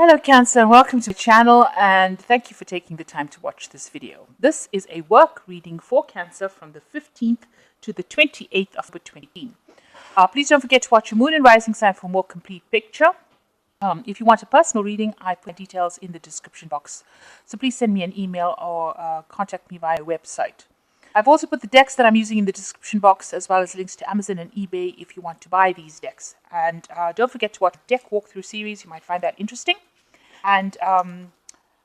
Hello Cancer and welcome to the channel, and thank you for taking the time to watch this video. This is a work reading for Cancer from the 15th to the 28th of 2018. Please don't forget to watch your moon and rising sign for a more complete picture. If you want a personal reading, I put details in the description box. So please send me an email or contact me via website. I've also put the decks that I'm using in the description box, as well as links to Amazon and eBay if you want to buy these decks. And don't forget to watch the deck walkthrough series. You might find that interesting. And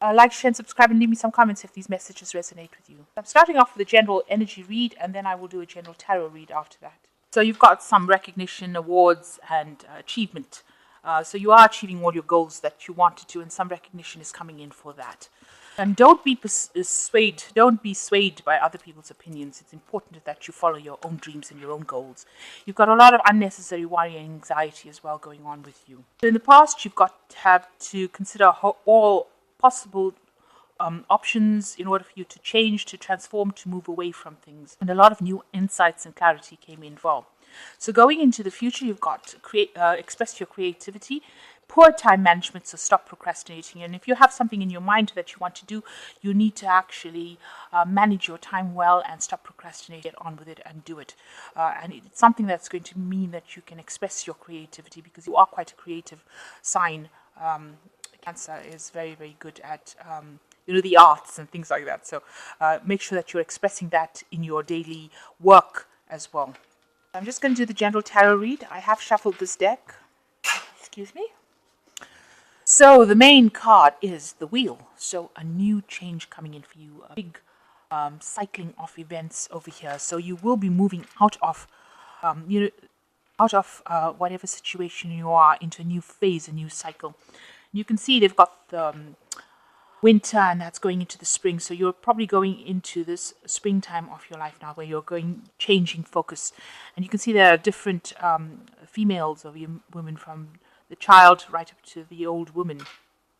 like, share, and subscribe, and leave me some comments if these messages resonate with you. I'm starting off with a general energy read, and then I will do a general tarot read after that. So you've got some recognition, awards, and achievement. So you are achieving all your goals that you wanted to, and some recognition is coming in for that. And don't be swayed by other people's opinions. It's important that you follow your own dreams and your own goals. You've got a lot of unnecessary worry and anxiety as well going on with you. So in the past, you've got to have to consider all possible options in order for you to change, to transform, to move away from things. And a lot of new insights and clarity came in well. So going into the future, you've got to express your creativity. Poor time management, so stop procrastinating. And if you have something in your mind that you want to do, you need to actually manage your time well and stop procrastinating, get on with it and do it. And it's something that's going to mean that you can express your creativity, because you are quite a creative sign. Cancer is very, very good at the arts and things like that. So make sure that you're expressing that in your daily work as well. I'm just going to do the general tarot read. I have shuffled this deck. Excuse me. So the main card is the Wheel. So a new change coming in for you, a big cycling of events over here. So you will be moving out of, whatever situation you are into a new phase, a new cycle. You can see they've got the winter, and that's going into the spring. So you're probably going into this springtime of your life now, where you're changing focus. And you can see there are different females or women, from the child right up to the old woman.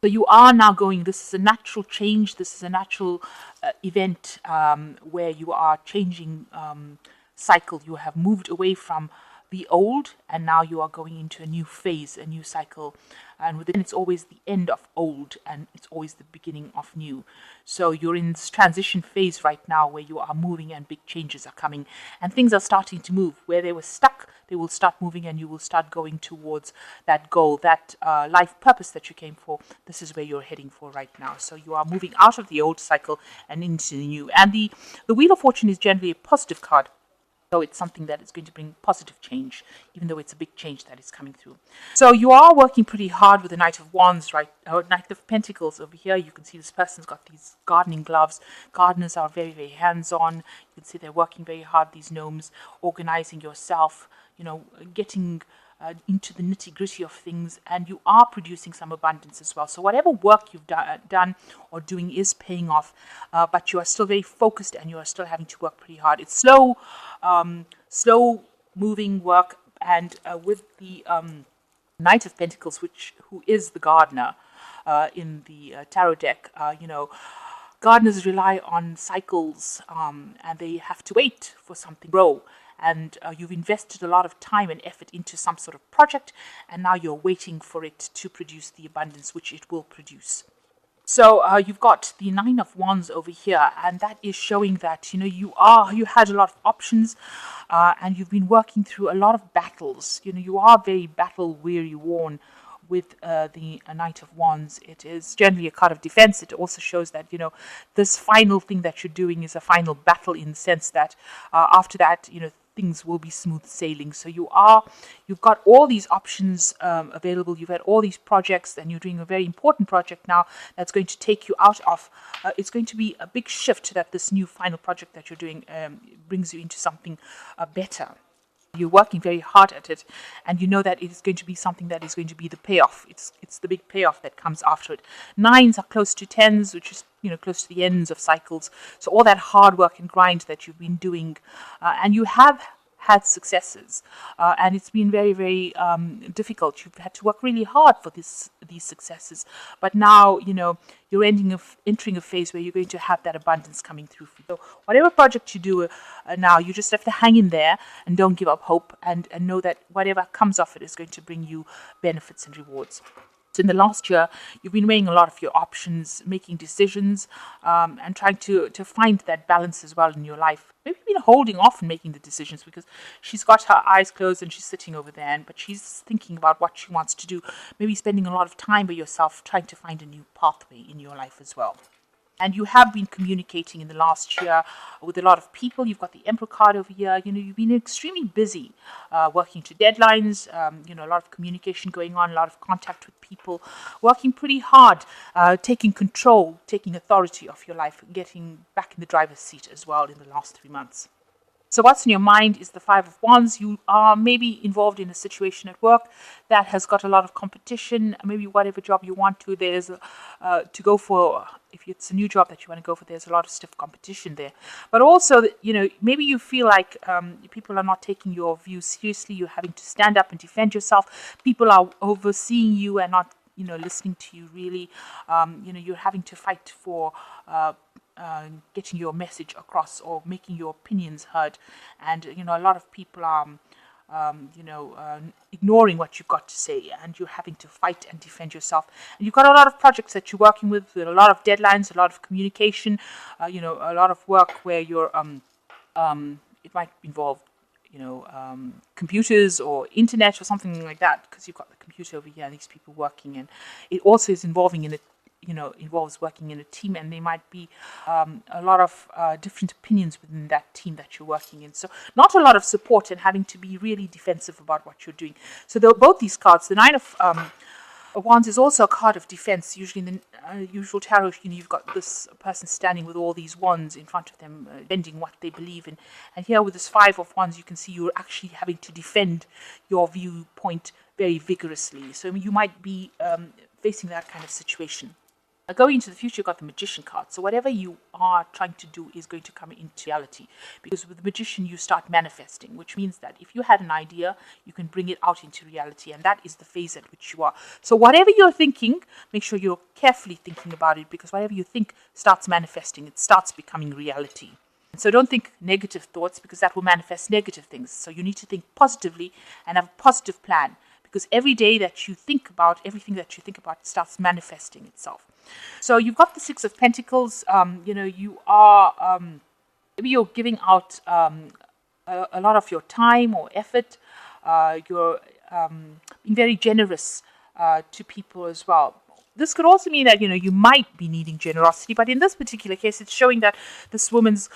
So you are now this is a natural change. This is a natural event where you are changing cycle. You have moved away from the old, and now you are going into a new phase, a new cycle. And within, it's always the end of old, and it's always the beginning of new. So you're in this transition phase right now, where you are moving and big changes are coming, and things are starting to move. Where they were stuck, they will start moving, and you will start going towards that goal, that life purpose that you came for. This is where you're heading for right now. So you are moving out of the old cycle and into the new. And the Wheel of Fortune is generally a positive card. So it's something that is going to bring positive change, even though it's a big change that is coming through. So you are working pretty hard with the Knight of Wands, right? Or Knight of Pentacles over here. You can see this person's got these gardening gloves. Gardeners are very, very hands-on. You can see they're working very hard, these gnomes, organizing yourself, getting into the nitty-gritty of things, and you are producing some abundance as well. So whatever work you've done or doing is paying off, but you are still very focused, and you are still having to work pretty hard. It's slow moving work, and with the Knight of Pentacles, who is the gardener in the tarot deck, gardeners rely on cycles, and they have to wait for something to grow. And you've invested a lot of time and effort into some sort of project, and now you're waiting for it to produce the abundance which it will produce. So you've got the Nine of Wands over here, and that is showing that you had a lot of options, and you've been working through a lot of battles. You are very battle weary, worn with the Knight of Wands. It is generally a card of defense. It also shows that this final thing that you're doing is a final battle, in the sense that after that things will be smooth sailing. So you've got all these options available. You've had all these projects, and you're doing a very important project now that's going to take you out of, it's going to be a big shift, that this new final project that you're doing brings you into something better. You're working very hard at it, and you know that it is going to be something that is going to be the payoff. It's the big payoff that comes after it. Nines are close to tens, which is close to the ends of cycles. So all that hard work and grind that you've been doing, and you have had successes, and it's been very, very difficult. You've had to work really hard for these successes, but now you're entering a phase where you're going to have that abundance coming through for you. So whatever project you do now, you just have to hang in there and don't give up hope, and know that whatever comes off it is going to bring you benefits and rewards. So in the last year, you've been weighing a lot of your options, making decisions, and trying to find that balance as well in your life. Maybe you've been holding off on making the decisions because she's got her eyes closed and she's sitting over there, but she's thinking about what she wants to do. Maybe spending a lot of time by yourself trying to find a new pathway in your life as well. And you have been communicating in the last year with a lot of people. You've got the Emperor card over here. You've been extremely busy working to deadlines, a lot of communication going on, a lot of contact with people, working pretty hard, taking control, taking authority of your life, getting back in the driver's seat as well in the last 3 months. So what's in your mind is the Five of Wands. You are maybe involved in a situation at work that has got a lot of competition. Maybe whatever job you want to, there's to go for. If it's a new job that you want to go for, there's a lot of stiff competition there. But also, maybe you feel like people are not taking your views seriously. You're having to stand up and defend yourself. People are overseeing you and not, listening to you really. You're having to fight for getting your message across or making your opinions heard, and a lot of people are ignoring what you've got to say, and you're having to fight and defend yourself. And you've got a lot of projects that you're working with a lot of deadlines, a lot of communication, a lot of work where you're it might involve computers or internet or something like that, because you've got the computer over here and these people working, and it also is involving in it. Involves working in a team, and there might be a lot of different opinions within that team that you're working in. So not a lot of support and having to be really defensive about what you're doing. So both these cards, the Nine of Wands is also a card of defense. Usually in the usual tarot, you've got this person standing with all these wands in front of them, defending what they believe in. And here with this Five of Wands, you can see you're actually having to defend your viewpoint very vigorously. So you might be facing that kind of situation. Going into the future, you've got the Magician card. So whatever you are trying to do is going to come into reality. Because with the Magician, you start manifesting, which means that if you had an idea, you can bring it out into reality. And that is the phase at which you are. So whatever you're thinking, make sure you're carefully thinking about it, because whatever you think starts manifesting. It starts becoming reality. And so don't think negative thoughts, because that will manifest negative things. So you need to think positively and have a positive plan. Because every day that you think about, everything that you think about starts manifesting itself. So you've got the Six of Pentacles. You are, maybe you're giving out a lot of your time or effort. You're being very generous to people as well. This could also mean that, you might be needing generosity, but in this particular case, it's showing that this woman's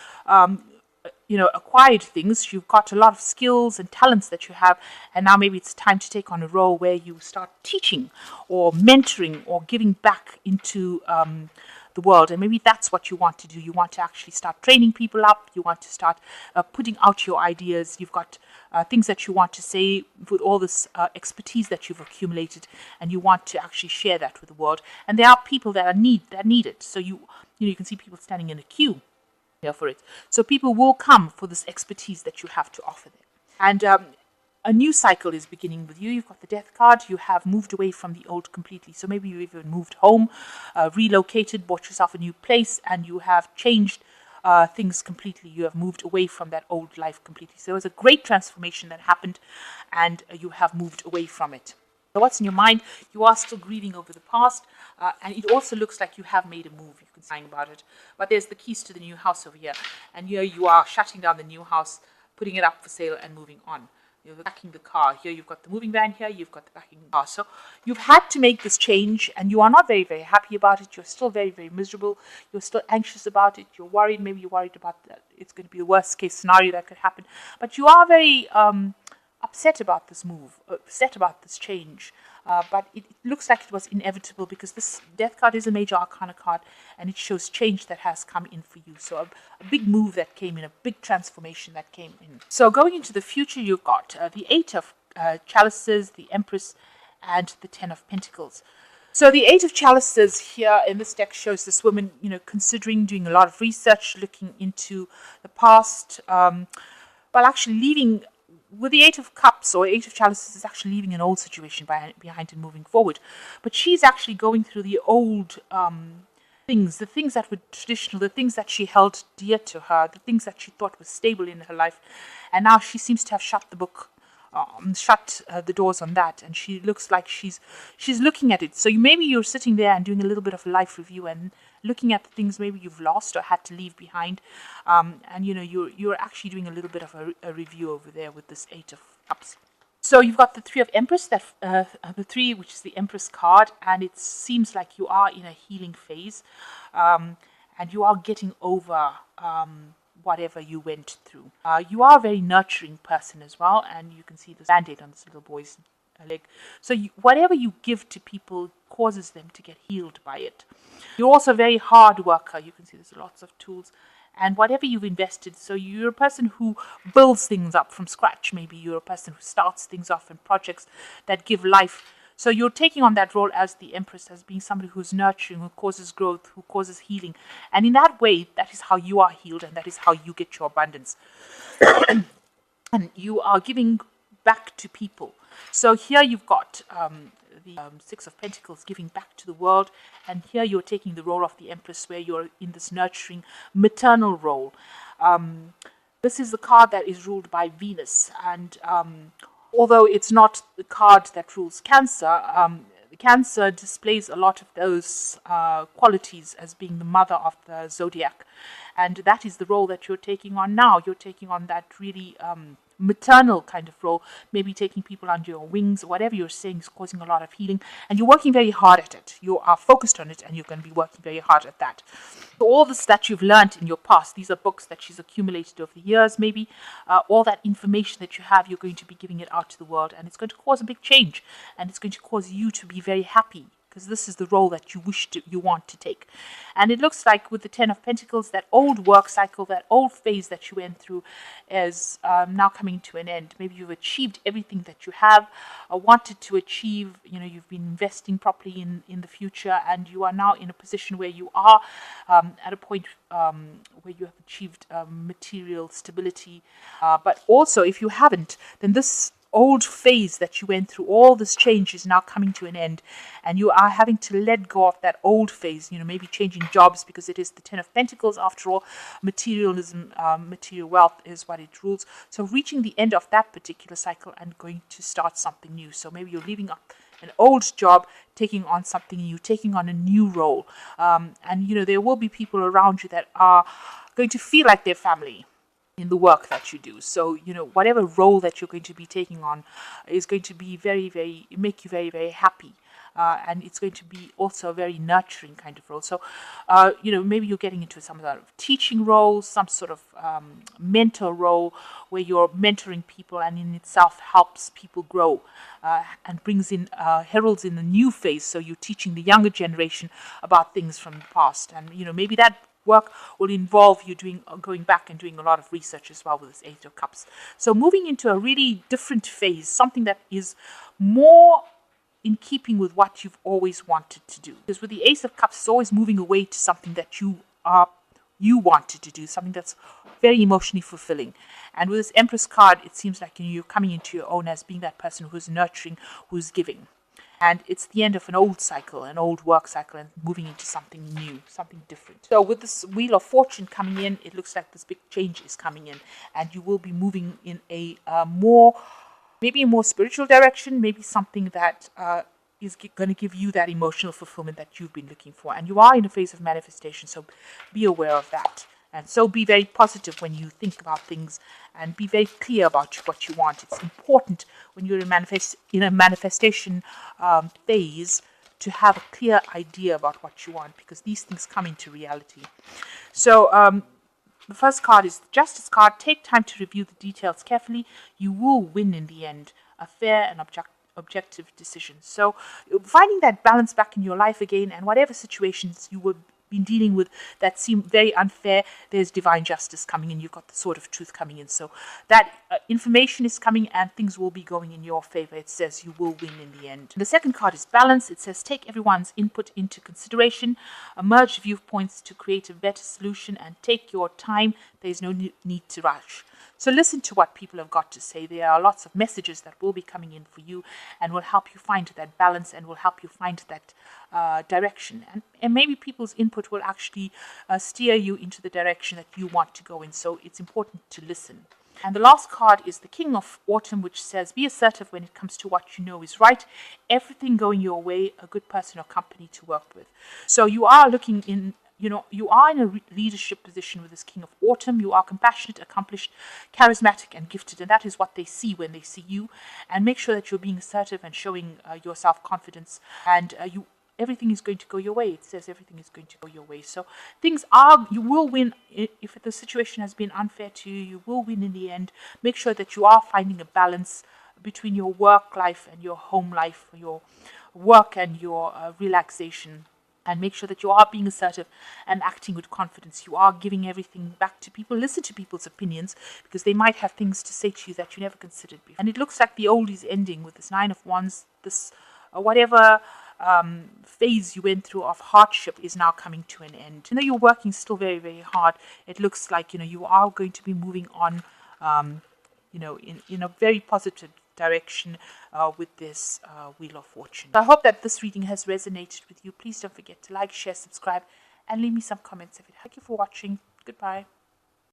acquired things. You've got a lot of skills and talents that you have, and now maybe it's time to take on a role where you start teaching or mentoring or giving back into the world. And maybe that's what you want to do. You want to actually start training people up. You want to start putting out your ideas. You've got things that you want to say with all this expertise that you've accumulated, and you want to actually share that with the world. And there are people that need it. So you can see people standing in a queue here for it. So people will come for this expertise that you have to offer them. And a new cycle is beginning with you. You've got the Death card. You have moved away from the old completely. So maybe you've even moved home, relocated, bought yourself a new place, and you have changed things completely. You have moved away from that old life completely. So there was a great transformation that happened, and you have moved away from it. So what's in your mind? You are still grieving over the past, and it also looks like you have made a move. You can say about it. But there's the keys to the new house over here. And here you are shutting down the new house, putting it up for sale, and moving on. You're backing the car. Here you've got the moving van. Here you've got the backing car. So you've had to make this change, and you are not very, very happy about it. You're still very, very miserable. You're still anxious about it. You're worried. Maybe you're worried about that. It's going to be the worst case scenario that could happen. But you are very upset about this move, upset about this change. But it looks like it was inevitable, because this Death card is a major arcana card, and it shows change that has come in for you. So a big move that came in, a big transformation that came in. So going into the future, you've got the Eight of Chalices, the Empress, and the Ten of Pentacles. So the Eight of Chalices here in this deck shows this woman, considering doing a lot of research, looking into the past, but actually leaving. With the Eight of Cups or Eight of Chalices is actually leaving an old situation behind and moving forward. But she's actually going through the old things, the things that were traditional, the things that she held dear to her, the things that she thought was stable in her life. And now she seems to have shut the book shut the doors on that, and she looks like she's looking at it. So maybe you're sitting there and doing a little bit of a life review and looking at the things maybe you've lost or had to leave behind, and you're actually doing a little bit of a review over there with this Eight of Cups. So you've got the Three of Empress, that the three, which is the Empress card, and it seems like you are in a healing phase, and you are getting over whatever you went through. You are a very nurturing person as well, and you can see this band-aid on this little boy's leg. So whatever you give to people causes them to get healed by it. You're also a very hard worker. You can see there's lots of tools. And whatever you've invested, so you're a person who builds things up from scratch. Maybe you're a person who starts things off in projects that give life. So you're taking on that role as the Empress, as being somebody who's nurturing, who causes growth, who causes healing. And in that way, that is how you are healed, and that is how you get your abundance. And you are giving back to people. So here you've got the Six of Pentacles, giving back to the world, and here you're taking the role of the Empress, where you're in this nurturing maternal role. This is the card that is ruled by Venus, and although it's not the card that rules Cancer, Cancer displays a lot of those qualities as being the mother of the zodiac, and that is the role that you're taking on now. You're taking on that really maternal kind of role, maybe taking people under your wings. Whatever you're saying is causing a lot of healing, and you're working very hard at it. You are focused on it, and you're going to be working very hard at that. So all this that you've learned in your past, these are books that she's accumulated over the years, maybe all that information that you have, you're going to be giving it out to the world, and it's going to cause a big change, and it's going to cause you to be very happy, because this is the role that you want to take. And it looks like with the Ten of Pentacles, that old work cycle, that old phase that you went through is now coming to an end. Maybe you've achieved everything that you have wanted to achieve. You've been investing properly in the future, and you are now in a position where you are at a point where you have achieved material stability. But also, if you haven't, then this old phase that you went through, all this change is now coming to an end, and you are having to let go of that old phase, maybe changing jobs, because it is the Ten of Pentacles. After all, materialism, material wealth is what it rules. So reaching the end of that particular cycle and going to start something new. So maybe you're leaving up an old job, taking on something new, taking on a new role. And there will be people around you that are going to feel like their family in the work that you do. So, whatever role that you're going to be taking on is going to be make you very, very happy. And it's going to be also a very nurturing kind of role. So, maybe you're getting into some sort of teaching role, some sort of mentor role, where you're mentoring people, and in itself helps people grow and brings in, heralds in a new phase. So you're teaching the younger generation about things from the past. And, maybe that work will involve you going back and doing a lot of research as well with this Eight of Cups. So moving into a really different phase, something that is more in keeping with what you've always wanted to do. Because with the Ace of Cups, it's always moving away to something that you wanted to do, something that's very emotionally fulfilling. And with this Empress card, it seems like you're coming into your own as being that person who's nurturing, who's giving. And it's the end of an old cycle, an old work cycle, and moving into something new, something different. So with this Wheel of Fortune coming in, it looks like this big change is coming in, and you will be moving in maybe a more spiritual direction, maybe something that is going to give you that emotional fulfillment that you've been looking for. And you are in a phase of manifestation, so be aware of that. And so be very positive when you think about things, and be very clear about what you want. It's important when you're in a manifestation phase to have a clear idea about what you want, because these things come into reality. So the first card is the Justice card. Take time to review the details carefully. You will win in the end. A fair and objective decision. So finding that balance back in your life again, and whatever situations you would been dealing with that seem very unfair, there's divine justice coming in. You've got the Sword of Truth coming in. So that information is coming, and things will be going in your favor. It says you will win in the end. The second card is Balance. It says take everyone's input into consideration, merge viewpoints to create a better solution, and take your time. There's no need to rush. So listen to what people have got to say. There are lots of messages that will be coming in for you, and will help you find that balance, and will help you find that direction. And maybe people's input will actually steer you into the direction that you want to go in. So it's important to listen. And the last card is the King of Autumn, which says, be assertive when it comes to what you know is right. Everything going your way, a good person or company to work with. So you are looking in, you are in a leadership position with this King of Autumn. You are compassionate, accomplished, charismatic, and gifted. And that is what they see when they see you. And make sure that you're being assertive and showing your self-confidence. And everything is going to go your way. It says everything is going to go your way. So you will win. If the situation has been unfair to you, you will win in the end. Make sure that you are finding a balance between your work life and your home life, your work and your relaxation. And make sure that you are being assertive and acting with confidence. You are giving everything back to people. Listen to people's opinions, because they might have things to say to you that you never considered before. And it looks like the old is ending with this Nine of Wands. This whatever phase you went through of hardship is now coming to an end. Even though you're working still very, very hard, it looks like you are going to be moving on in a very positive direction with this Wheel of Fortune. So I hope that this reading has resonated with you. Please don't forget to like, share, subscribe, and leave me some comments. Thank you for watching. Goodbye.